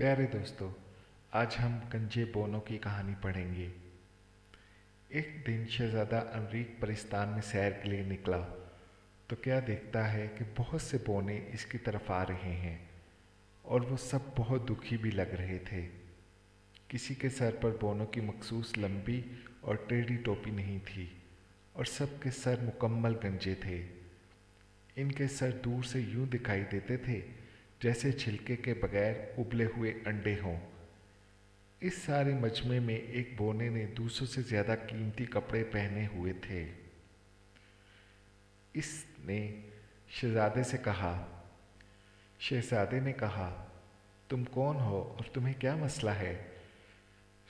प्यारे दोस्तों, आज हम गंजे बोनों की कहानी पढ़ेंगे। एक दिन शहजादा अमरीक परिस्तान में सैर के लिए निकला तो क्या देखता है कि बहुत से बोने इसकी तरफ आ रहे हैं और वो सब बहुत दुखी भी लग रहे थे। किसी के सर पर बोनों की मखसूस लंबी और टेढ़ी टोपी नहीं थी और सबके सर मुकम्मल गंजे थे। इनके सर दूर से यूं दिखाई देते थे जैसे छिलके के बगैर उबले हुए अंडे हों। इस सारे मजमे में एक बोने ने दूसरों से ज्यादा कीमती कपड़े पहने हुए थे। इसने शहजादे से कहा। शहजादे ने कहा, तुम कौन हो और तुम्हें क्या मसला है?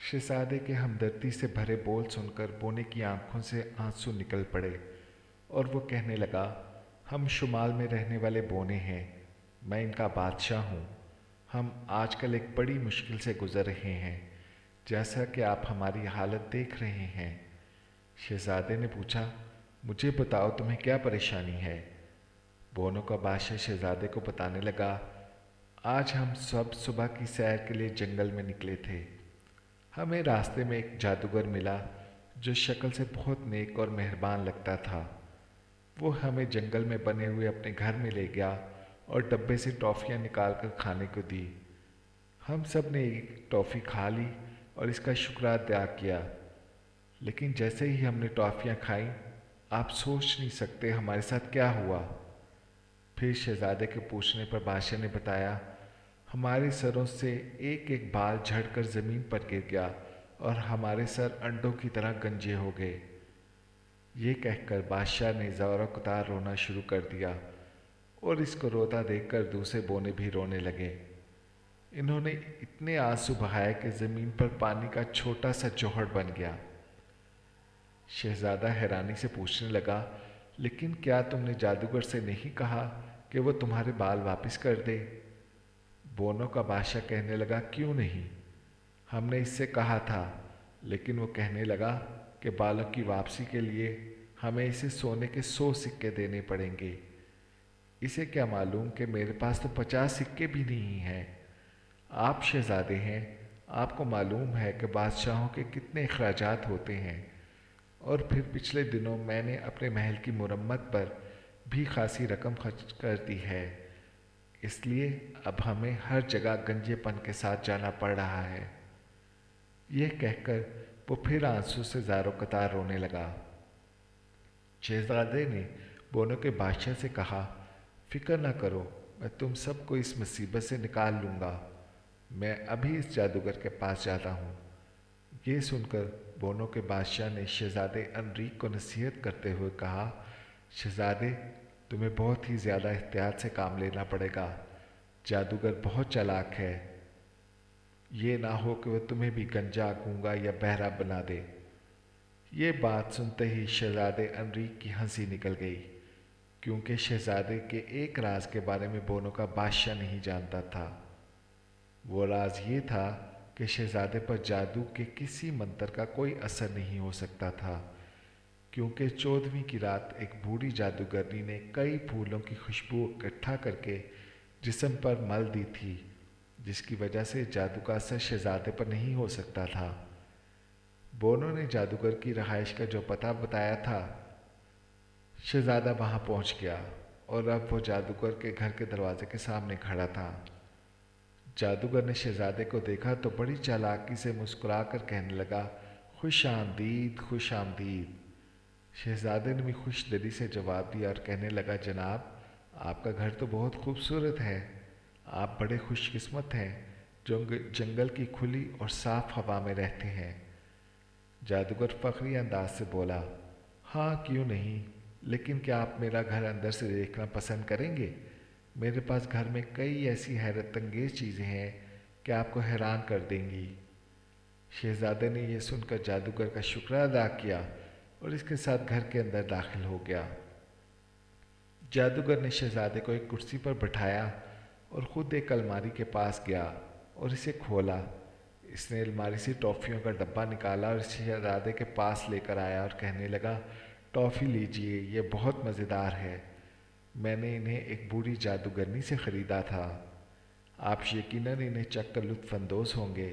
शहजादे के हमदर्दी से भरे बोल सुनकर बोने की आंखों से आंसू निकल पड़े और वो कहने लगा, हम शुमाल में रहने वाले बोने हैं, मैं इनका बादशाह हूँ। हम आजकल एक बड़ी मुश्किल से गुजर रहे हैं, जैसा कि आप हमारी हालत देख रहे हैं। शहजादे ने पूछा, मुझे बताओ तुम्हें क्या परेशानी है? बोनों का बादशाह शहजादे को बताने लगा, आज हम सब सुबह की सैर के लिए जंगल में निकले थे। हमें रास्ते में एक जादूगर मिला जो शक्ल से बहुत नेक और मेहरबान लगता था। वो हमें जंगल में बने हुए अपने घर में ले गया और डब्बे से टॉफ़ियाँ निकाल कर खाने को दी। हम सब ने एक टॉफ़ी खा ली और इसका शुक्र अदा किया, लेकिन जैसे ही हमने टॉफ़ियाँ खाईं, आप सोच नहीं सकते हमारे साथ क्या हुआ। फिर शहजादे के पूछने पर बादशाह ने बताया, हमारे सरों से एक एक बाल झड़कर ज़मीन पर गिर गया और हमारे सर अंडों की तरह गंजे हो गए। ये कहकर बादशाह ने ज़ोरों कतार रोना शुरू कर दिया और इसको रोता देखकर दूसरे बोने भी रोने लगे। इन्होंने इतने आंसू बहाए कि ज़मीन पर पानी का छोटा सा जोहड़ बन गया। शहजादा हैरानी से पूछने लगा, लेकिन क्या तुमने जादूगर से नहीं कहा कि वो तुम्हारे बाल वापस कर दे? बोनों का बादशाह कहने लगा, क्यों नहीं? हमने इससे कहा था, लेकिन वो कहने लगा कि बालों की वापसी के लिए हमें इसे सोने के 100 सिक्के देने पड़ेंगे। इसे क्या मालूम कि मेरे पास तो 50 सिक्के भी नहीं हैं। आप शहजादे हैं, आपको मालूम है कि बादशाहों के कितने अखराजात होते हैं, और फिर पिछले दिनों मैंने अपने महल की मुरम्मत पर भी खासी रकम खर्च कर दी है, इसलिए अब हमें हर जगह गंजेपन के साथ जाना पड़ रहा है। यह कहकर वो फिर आंसू से ज़ारो कतार रोने लगा। शहजादे ने बोनों के बादशाह से कहा, फिक्र न करो, मैं तुम सबको इस मुसीबत से निकाल लूँगा। मैं अभी इस जादूगर के पास जाता हूँ। ये सुनकर बोनों के बादशाह ने शहजादे अनरीक को नसीहत करते हुए कहा, शहजादे, तुम्हें बहुत ही ज़्यादा एहतियात से काम लेना पड़ेगा। जादूगर बहुत चालाक है। ये ना हो कि वह तुम्हें भी गंजा, गूंगा या बहरा बना दे। ये बात सुनते ही शहजादे अनरीक की हंसी निकल गई, क्योंकि शहजादे के एक राज के बारे में बोनों का बादशाह नहीं जानता था। वो राज ये था कि शहजादे पर जादू के किसी मंत्र का कोई असर नहीं हो सकता था, क्योंकि 14वीं की रात एक बूढ़ी जादूगरनी ने कई फूलों की खुशबू इकट्ठा करके जिस्म पर मल दी थी, जिसकी वजह से जादू का असर शहजादे पर नहीं हो सकता था। बोनों ने जादूगर की रहाइश का जो पता बताया था, शहजादा वहां पहुंच गया और अब वो जादूगर के घर के दरवाजे के सामने खड़ा था। जादूगर ने शहजादे को देखा तो बड़ी चालाकी से मुस्कुराकर कहने लगा, खुश आमदीद, खुश आमदीद। शहजादे ने भी खुश दिली से जवाब दिया और कहने लगा, जनाब, आपका घर तो बहुत खूबसूरत है। आप बड़े खुशकिस्मत हैं जो जंगल की खुली और साफ हवा में रहते हैं। जादूगर फखरी अंदाज से बोला, हाँ क्यों नहीं, लेकिन क्या आप मेरा घर अंदर से देखना पसंद करेंगे? मेरे पास घर में कई ऐसी हैरत अंगेज चीज़ें हैं कि आपको हैरान कर देंगी। शहजादे ने यह सुनकर जादूगर का शुक्र अदा किया और इसके साथ घर के अंदर दाखिल हो गया। जादूगर ने शहजादे को एक कुर्सी पर बैठाया और ख़ुद एक अलमारी के पास गया और इसे खोला। इसने अलमारी से टॉफ़ियों का डब्बा निकाला और शहजादे के पास लेकर आया और कहने लगा, टॉफ़ी लीजिए, ये बहुत मज़ेदार है। मैंने इन्हें एक बूढ़ी जादूगरनी से ख़रीदा था। आप यकीनन इन्हें चखकर लुत्फ़ अंदोज़ होंगे।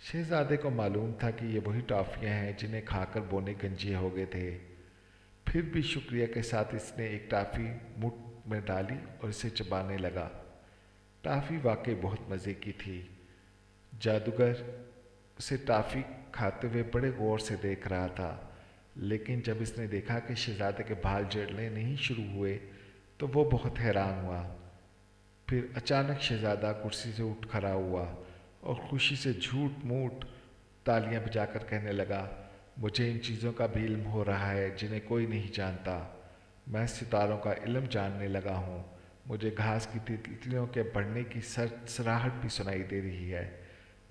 शहज़ादे को मालूम था कि ये वही टॉफ़ियाँ हैं जिन्हें खाकर बोने गंजिए हो गए थे। फिर भी शुक्रिया के साथ इसने एक टॉफ़ी मुंह में डाली और इसे चबाने लगा। टॉफ़ी वाकई बहुत मज़े की थी। जादूगर उसे टॉफ़ी खाते हुए बड़े गौर से देख रहा था, लेकिन जब इसने देखा कि शहज़ादे के बाल जड़ने नहीं शुरू हुए तो वो बहुत हैरान हुआ। फिर अचानक शहज़ादा कुर्सी से उठ खड़ा हुआ और खुशी से झूठ मूठ तालियां बजाकर कहने लगा, मुझे इन चीज़ों का भी इल्म हो रहा है जिन्हें कोई नहीं जानता। मैं सितारों का इल्म जानने लगा हूँ। मुझे घास की तितलियों के बढ़ने की सरसराहट भी सुनाई दे रही है।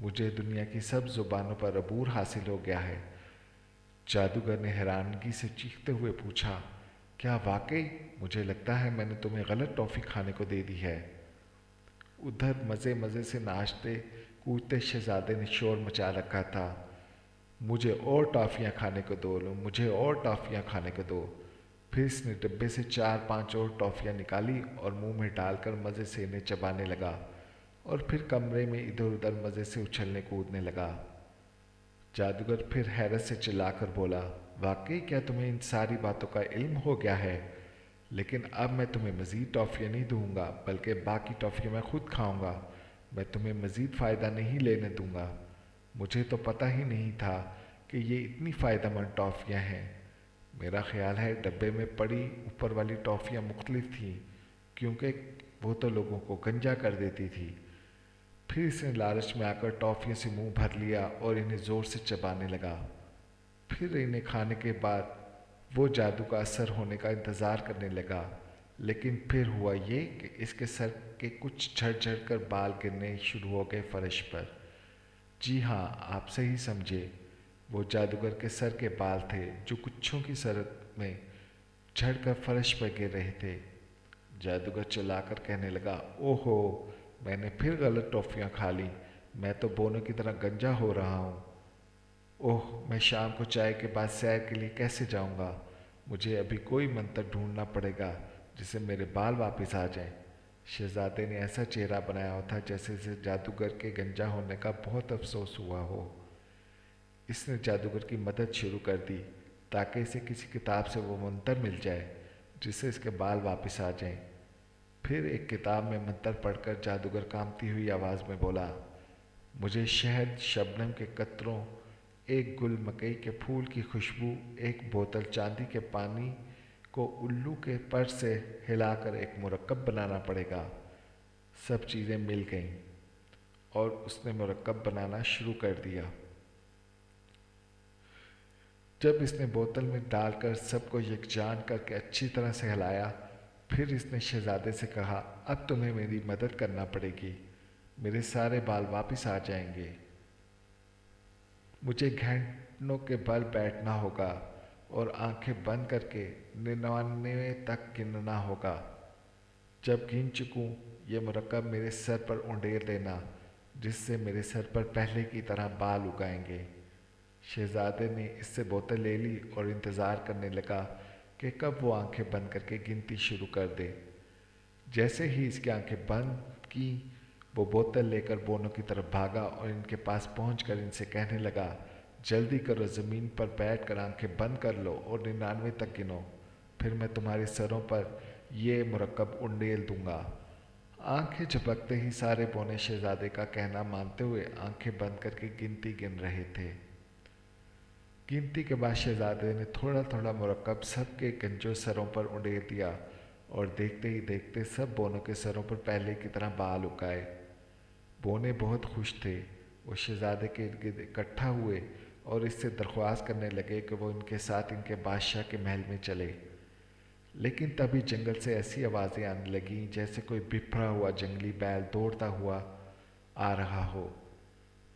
मुझे दुनिया की सब जुबानों पर अबूर हासिल हो गया है। जादूगर ने हैरानगी से चीखते हुए पूछा, क्या वाकई? मुझे लगता है मैंने तुम्हें गलत टॉफ़ी खाने को दे दी है। उधर मज़े मज़े से नाचते कूदते शहज़ादे ने शोर मचा रखा था, मुझे और टॉफ़ियाँ खाने को दो, मुझे और टॉफ़ियाँ खाने को दो। फिर इसने डिब्बे से 4-5 और टॉफ़ियाँ निकाली और मुंह में डालकर मज़े से इन्हें चबाने लगा और फिर कमरे में इधर उधर मज़े से उछलने कूदने लगा। जादूगर फिर हैरत से चिल्लाकर बोला, वाकई क्या तुम्हें इन सारी बातों का इल्म हो गया है? लेकिन अब मैं तुम्हें मज़ीद टॉफ़ियाँ नहीं दूंगा, बल्कि बाकी टॉफ़ियाँ मैं खुद खाऊंगा। मैं तुम्हें मज़ीद फ़ायदा नहीं लेने दूंगा। मुझे तो पता ही नहीं था कि ये इतनी फ़ायदेमंद टॉफ़ियाँ हैं। मेरा ख्याल है डब्बे में पड़ी ऊपर वाली टॉफ़ियाँ मुख्तलिफ थीं, क्योंकि वो तो लोगों को गंजा कर देती थी। फिर इसने लालच में आकर टॉफ़ियों से मुंह भर लिया और इन्हें ज़ोर से चबाने लगा। फिर इन्हें खाने के बाद वो जादू का असर होने का इंतज़ार करने लगा, लेकिन फिर हुआ ये कि इसके सर के कुछ झड़ कर बाल गिरने शुरू हो गए फर्श पर। जी हाँ, आप सही समझे, वो जादूगर के सर के बाल थे जो गुच्छों की शरत में झड़कर फर्श पर गिर रहे थे। जादूगर चिल्लाकर कहने लगा, ओहो, मैंने फिर गलत टॉफ़ियाँ खा ली। मैं तो बोनों की तरह गंजा हो रहा हूँ। ओह, मैं शाम को चाय के बाद सैर के लिए कैसे जाऊँगा? मुझे अभी कोई मंत्र ढूंढना पड़ेगा जिससे मेरे बाल वापस आ जाएं। शहजादे ने ऐसा चेहरा बनाया हुआ था जैसे इसे जादूगर के गंजा होने का बहुत अफसोस हुआ हो। इसने जादूगर की मदद शुरू कर दी ताकि इसे किसी किताब से वो मंत्र मिल जाए जिससे इसके बाल वापस आ जाएं। फिर एक किताब में मंत्र पढ़कर जादूगर कांपती हुई आवाज़ में बोला, मुझे शहद, शबनम के कतरों, एक गुल मकई के फूल की खुशबू, एक बोतल चांदी के पानी को उल्लू के पर से हिलाकर एक मुरक्कब बनाना पड़ेगा। सब चीज़ें मिल गईं और उसने मुरक्कब बनाना शुरू कर दिया। जब इसने बोतल में डालकर सबको यकजान करके अच्छी तरह से हिलाया, फिर इसने शहजादे से कहा, अब तुम्हें मेरी मदद करना पड़ेगी। मेरे सारे बाल वापस आ जाएंगे। मुझे घुटनों के बल बैठना होगा और आंखें बंद करके 99 तक गिनना होगा। जब गिन चुकूं, ये मुरक्कब मेरे सर पर उंडेल देना, जिससे मेरे सर पर पहले की तरह बाल उगाएंगे। शहजादे ने इससे बोतल ले ली और इंतज़ार करने लगा कि कब वो आंखें बंद करके गिनती शुरू कर दे। जैसे ही इसकी आंखें बंद की, वो बोतल लेकर बोनों की तरफ भागा और इनके पास पहुंचकर इनसे कहने लगा, जल्दी करो, ज़मीन पर बैठकर आंखें बंद कर लो और 99 तक गिनो, फिर मैं तुम्हारे सरों पर ये मुरक्कब उंडेल दूंगा। आंखें झपकते ही सारे बोने शहजादे का कहना मानते हुए आंखें बंद करके गिनती गिन रहे थे। गिनती के बाद शहजादे ने थोड़ा थोड़ा मुरक्कब सबके गंजो सरों पर उंडेल दिया और देखते ही देखते सब बोनों के सरों पर पहले की तरह बाल उगाए। बोने बहुत खुश थे। वो शहजादे के इर्द गिर्द इकट्ठा हुए और इससे दरख्वास्त करने लगे कि वो इनके साथ इनके बादशाह के महल में चले। लेकिन तभी जंगल से ऐसी आवाज़ें आने लगीं जैसे कोई बिफरा हुआ जंगली बैल दौड़ता हुआ आ रहा हो।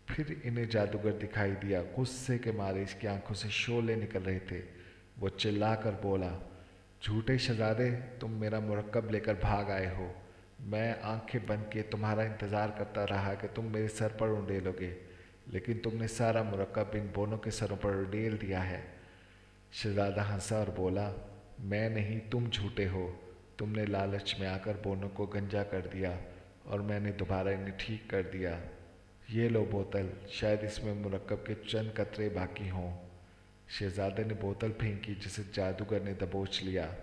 फिर इन्हें जादूगर दिखाई दिया। गुस्से के मारे इसकी आंखों से शोले निकल रहे थे। वो चिल्लाकर बोला, झूठे शहजादे, तुम मेरा मुरक्कब लेकर भाग आए हो। मैं आंखें बंद किए तुम्हारा इंतज़ार करता रहा कि तुम मेरे सर पर उंडेलोगे, लेकिन तुमने सारा मुरक्कब इन बोनों के सरों पर उंडेल दिया है। शहजादा हंसा और बोला, मैं नहीं, तुम झूठे हो। तुमने लालच में आकर बोनों को गंजा कर दिया और मैंने दोबारा इन्हें ठीक कर दिया। ये लो बोतल, शायद इसमें मुरक्कब के चंद कतरे बाकी हों। शहजादे ने बोतल फेंकी जिसे जादूगर ने दबोच लिया।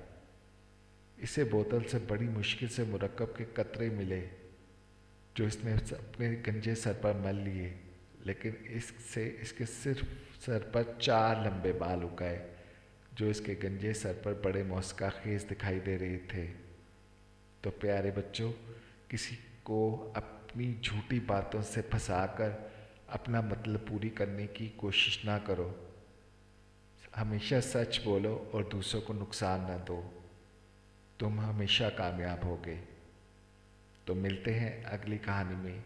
इसे बोतल से बड़ी मुश्किल से मुरक्कब के कतरे मिले जो इसने अपने गंजे सर पर मल लिए, लेकिन इससे इसके सिर्फ सर पर 4 लंबे बाल उग गए जो इसके गंजे सर पर बड़े मौसकाखेज दिखाई दे रहे थे। तो प्यारे बच्चों, किसी को अपनी झूठी बातों से फंसाकर अपना मतलब पूरी करने की कोशिश ना करो। हमेशा सच बोलो और दूसरों को नुकसान ना दो। तुम हमेशा कामयाब होगे। तो मिलते हैं अगली कहानी में।